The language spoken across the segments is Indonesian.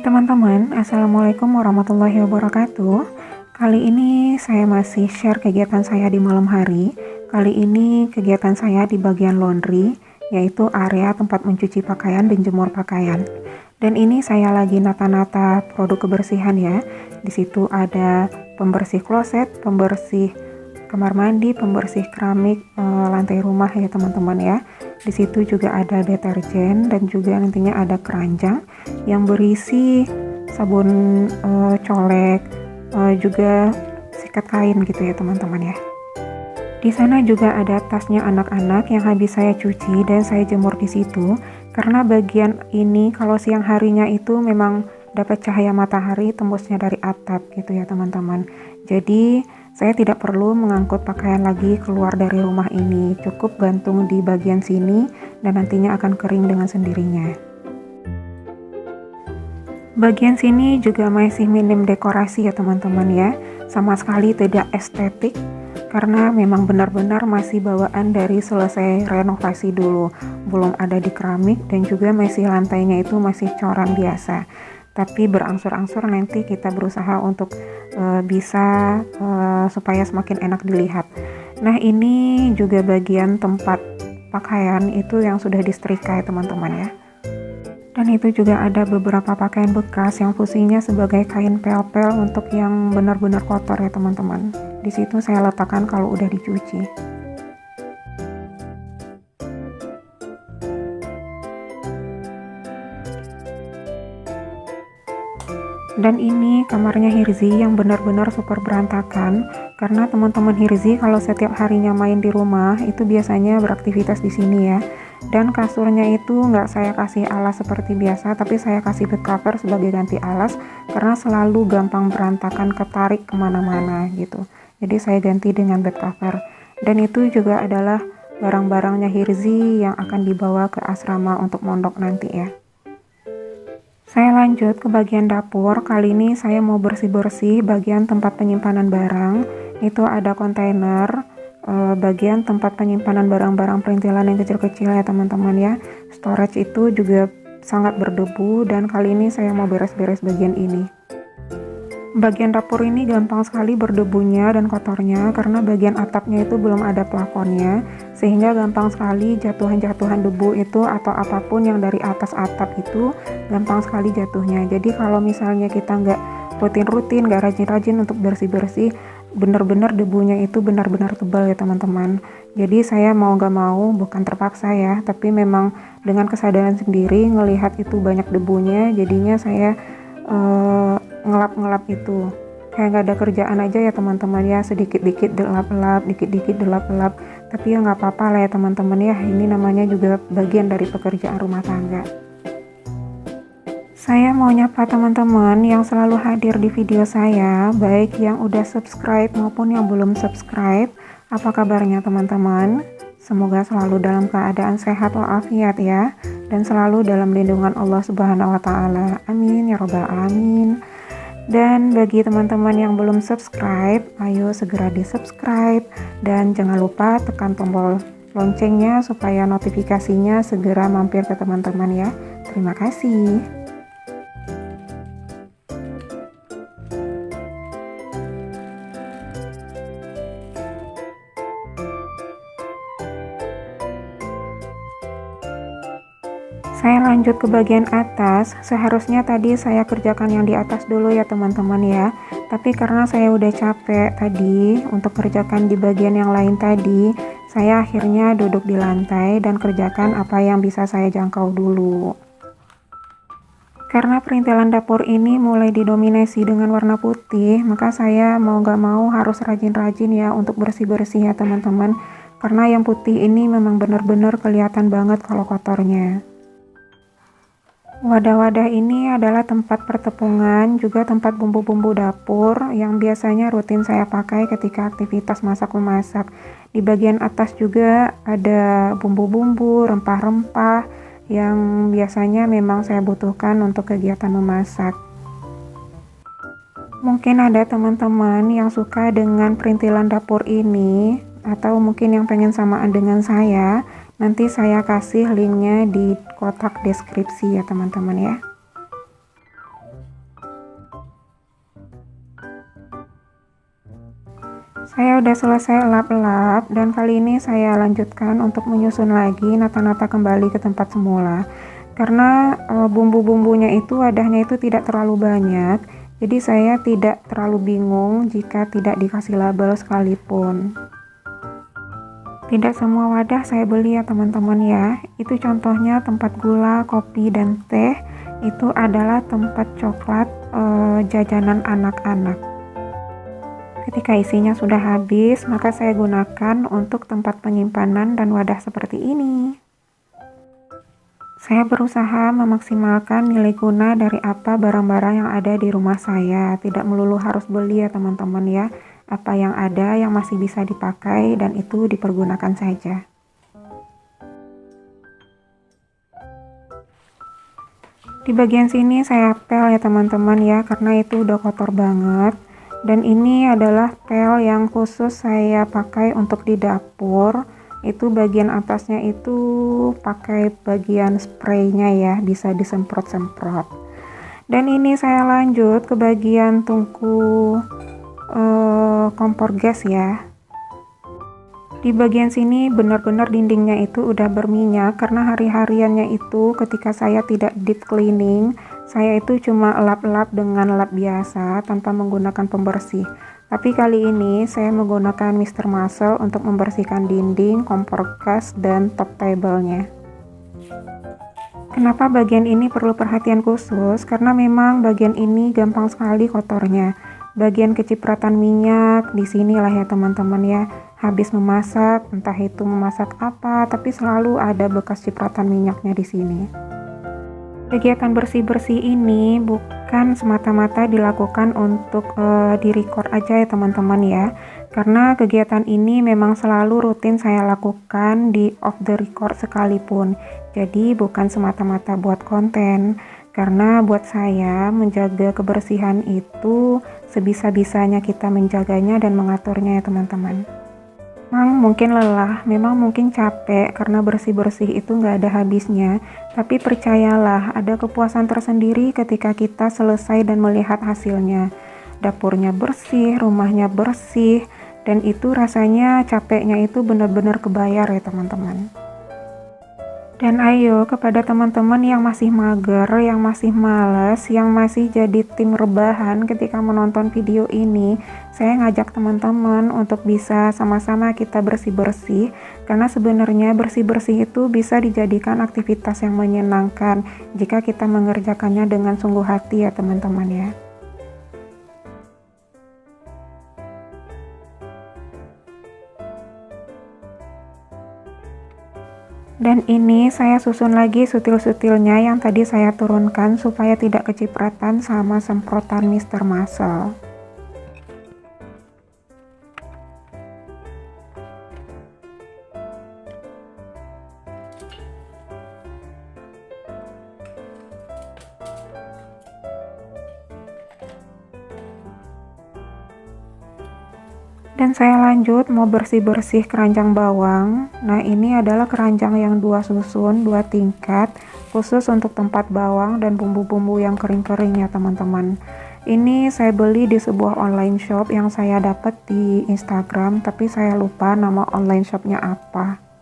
Hai teman-teman, Assalamualaikum warahmatullahi wabarakatuh. Kali ini saya masih share kegiatan saya di malam hari. Kali ini kegiatan saya di bagian laundry, yaitu area tempat mencuci pakaian dan jemur pakaian. Dan ini saya lagi nata-nata produk kebersihan ya. Di situ ada pembersih kloset, pembersih kamar mandi, pembersih keramik, lantai rumah ya teman-teman ya. Di situ juga ada deterjen dan juga nantinya ada keranjang yang berisi sabun colek, juga sikat kain gitu ya teman-teman ya. Di sana juga ada tasnya anak-anak yang habis saya cuci dan saya jemur di situ. Karena bagian ini kalau siang harinya itu memang dapat cahaya matahari tembusnya dari atap gitu ya teman-teman. Jadi saya tidak perlu mengangkut pakaian lagi keluar dari rumah ini. Cukup gantung di bagian sini dan nantinya akan kering dengan sendirinya. Bagian sini juga masih minim dekorasi ya teman-teman ya. Sama sekali tidak estetik karena memang benar-benar masih bawaan dari selesai renovasi dulu. Belum ada di keramik dan juga masih lantainya itu masih coran biasa. Tapi berangsur-angsur nanti kita berusaha untuk bisa supaya semakin enak dilihat. Nah ini juga bagian tempat pakaian itu yang sudah disetrika ya teman-teman ya. Dan itu juga ada beberapa pakaian bekas yang fungsinya sebagai kain pel-pel untuk yang benar-benar kotor ya teman-teman. Di situ saya letakkan kalau udah dicuci. Dan ini kamarnya Hirzi yang benar-benar super berantakan karena teman-teman Hirzi kalau setiap harinya main di rumah itu biasanya beraktivitas di sini ya. Dan kasurnya itu nggak saya kasih alas seperti biasa, tapi saya kasih bed cover sebagai ganti alas karena selalu gampang berantakan, ketarik kemana-mana gitu. Jadi saya ganti dengan bed cover. Dan itu juga adalah barang-barangnya Hirzi yang akan dibawa ke asrama untuk mondok nanti ya. Saya lanjut ke bagian dapur. Kali ini saya mau bersih-bersih bagian tempat penyimpanan barang. Itu ada kontainer, bagian tempat penyimpanan barang-barang perintilan yang kecil-kecil ya teman-teman ya. Storage itu juga sangat berdebu dan kali ini saya mau beres-beres bagian ini. Bagian dapur ini gampang sekali berdebunya dan kotornya karena bagian atapnya itu belum ada plafonnya, sehingga gampang sekali jatuhan-jatuhan debu itu atau apapun yang dari atas atap itu gampang sekali jatuhnya. Jadi kalau misalnya kita nggak rutin-rutin, nggak rajin-rajin untuk bersih-bersih, benar-benar debunya itu benar-benar tebal ya teman-teman. Jadi saya mau nggak mau, bukan terpaksa ya, tapi memang dengan kesadaran sendiri ngelihat itu banyak debunya, jadinya saya ngelap-ngelap itu kayak nggak ada kerjaan aja ya teman-teman ya, sedikit-dikit delap-lap, dikit-dikit delap-lap, tapi ya nggak apa-apa lah ya teman-teman ya, ini namanya juga bagian dari pekerjaan rumah tangga. Saya mau nyapa teman-teman yang selalu hadir di video saya, baik yang udah subscribe maupun yang belum subscribe. Apa kabarnya teman-teman? Semoga selalu dalam keadaan sehat walafiat ya, dan selalu dalam lindungan Allah Subhanahu wa Ta'ala. Amin ya Rabbal Alamin. Dan bagi teman-teman yang belum subscribe, ayo segera di subscribe dan jangan lupa tekan tombol loncengnya supaya notifikasinya segera mampir ke teman-teman ya. Terima kasih. Saya lanjut ke bagian atas. Seharusnya tadi saya kerjakan yang di atas dulu ya teman-teman ya. Tapi karena saya udah capek tadi untuk kerjakan di bagian yang lain tadi, saya akhirnya duduk di lantai dan kerjakan apa yang bisa saya jangkau dulu. Karena perintilan dapur ini mulai didominasi dengan warna putih, maka saya mau gak mau harus rajin-rajin ya untuk bersih-bersih ya teman-teman. Karena yang putih ini memang benar-benar kelihatan banget kalau kotornya. Wadah-wadah ini adalah tempat pertepungan, juga tempat bumbu-bumbu dapur yang biasanya rutin saya pakai ketika aktivitas masak-memasak. Di bagian atas juga ada bumbu-bumbu, rempah-rempah yang biasanya memang saya butuhkan untuk kegiatan memasak. Mungkin ada teman-teman yang suka dengan perintilan dapur ini, atau mungkin yang pengen samaan dengan saya. Nanti saya kasih linknya di kotak deskripsi ya teman-teman ya. Saya udah selesai lap-lap dan kali ini saya lanjutkan untuk menyusun lagi, nata-nata kembali ke tempat semula. Karena bumbu-bumbunya itu, wadahnya itu tidak terlalu banyak, jadi saya tidak terlalu bingung jika tidak dikasih label sekalipun. Tidak semua wadah saya beli ya teman-teman ya. Itu contohnya tempat gula, kopi, dan teh. Itu adalah tempat coklat jajanan anak-anak. Ketika isinya sudah habis, maka saya gunakan untuk tempat penyimpanan dan wadah seperti ini. Saya berusaha memaksimalkan nilai guna dari apa barang-barang yang ada di rumah saya. Tidak melulu harus beli ya teman-teman ya. Apa yang ada yang masih bisa dipakai dan itu dipergunakan saja. Di bagian sini saya pel ya teman-teman ya, karena itu udah kotor banget. Dan ini adalah pel yang khusus saya pakai untuk di dapur. Itu bagian atasnya itu pakai bagian spraynya ya, bisa disemprot-semprot. Dan ini saya lanjut ke bagian tungku kompor gas ya. Di bagian sini benar-benar dindingnya itu udah berminyak karena hari-hariannya itu ketika saya tidak deep cleaning, saya itu cuma lap-lap dengan lap biasa tanpa menggunakan pembersih. Tapi kali ini saya menggunakan Mr. Muscle untuk membersihkan dinding, kompor gas, dan top table-nya. Kenapa bagian ini perlu perhatian khusus? Karena memang bagian ini gampang sekali kotornya. Bagian kecipratan minyak di sinilah ya teman-teman ya. Habis memasak, entah itu memasak apa, tapi selalu ada bekas cipratan minyaknya di sini. Kegiatan bersih-bersih ini bukan semata-mata dilakukan untuk di-record aja ya teman-teman ya. Karena kegiatan ini memang selalu rutin saya lakukan di off the record sekalipun. Jadi bukan semata-mata buat konten. Karena buat saya menjaga kebersihan itu sebisa-bisanya kita menjaganya dan mengaturnya ya teman-teman. Memang mungkin lelah, memang mungkin capek karena bersih-bersih itu nggak ada habisnya. Tapi percayalah, ada kepuasan tersendiri ketika kita selesai dan melihat hasilnya. Dapurnya bersih, rumahnya bersih, dan itu rasanya capeknya itu benar-benar kebayar ya teman-teman. Dan ayo kepada teman-teman yang masih mager, yang masih males, yang masih jadi tim rebahan ketika menonton video ini, saya ngajak teman-teman untuk bisa sama-sama kita bersih-bersih, karena sebenarnya bersih-bersih itu bisa dijadikan aktivitas yang menyenangkan jika kita mengerjakannya dengan sungguh hati ya teman-teman ya. Dan ini saya susun lagi sutil-sutilnya yang tadi saya turunkan supaya tidak kecipratan sama semprotan Mr. Muscle. Dan saya lanjut mau bersih-bersih keranjang bawang. Nah ini adalah keranjang yang 2 susun, 2 tingkat, khusus untuk tempat bawang dan bumbu-bumbu yang kering-kering ya teman-teman. Ini saya beli di sebuah online shop yang saya dapat di Instagram, tapi saya lupa nama online shopnya apa.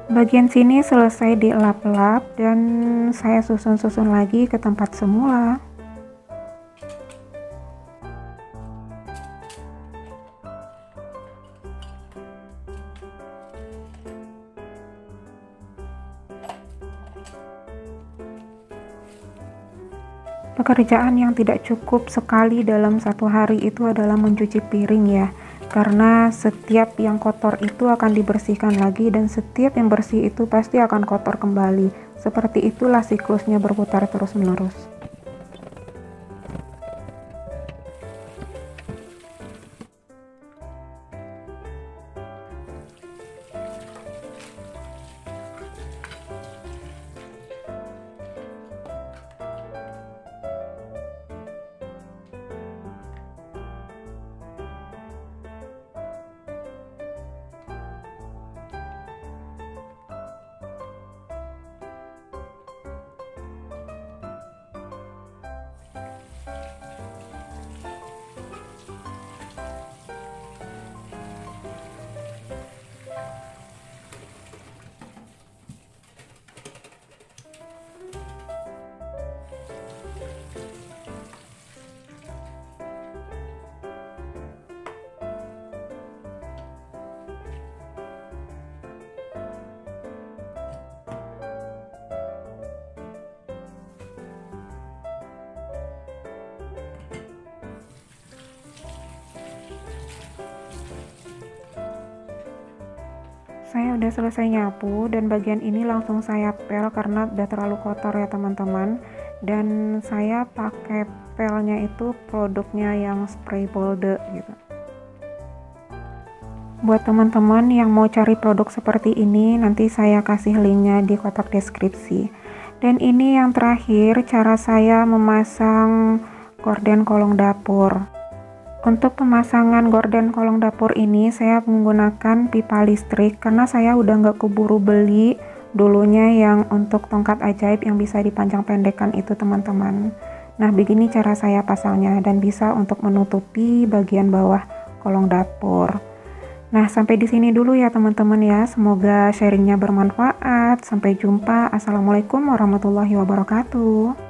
Bagian sini selesai dilap-lap dan saya susun-susun lagi ke tempat semula. Pekerjaan yang tidak cukup sekali dalam satu hari itu adalah mencuci piring ya. Karena setiap yang kotor itu akan dibersihkan lagi dan setiap yang bersih itu pasti akan kotor kembali. Seperti itulah siklusnya berputar terus-menerus. Saya udah selesai nyapu dan bagian ini langsung saya pel karena udah terlalu kotor ya teman-teman. Dan saya pakai pelnya itu produknya yang spray bolde gitu. Buat teman-teman yang mau cari produk seperti ini, nanti saya kasih linknya di kotak deskripsi. Dan ini yang terakhir, cara saya memasang gorden kolong dapur. Untuk pemasangan gorden kolong dapur ini saya menggunakan pipa listrik karena saya udah nggak keburu beli dulunya yang untuk tongkat ajaib yang bisa dipanjang pendekkan itu teman-teman. Nah begini cara saya pasangnya dan bisa untuk menutupi bagian bawah kolong dapur. Nah sampai di sini dulu ya teman-teman ya, semoga sharingnya bermanfaat. Sampai jumpa. Assalamualaikum warahmatullahi wabarakatuh.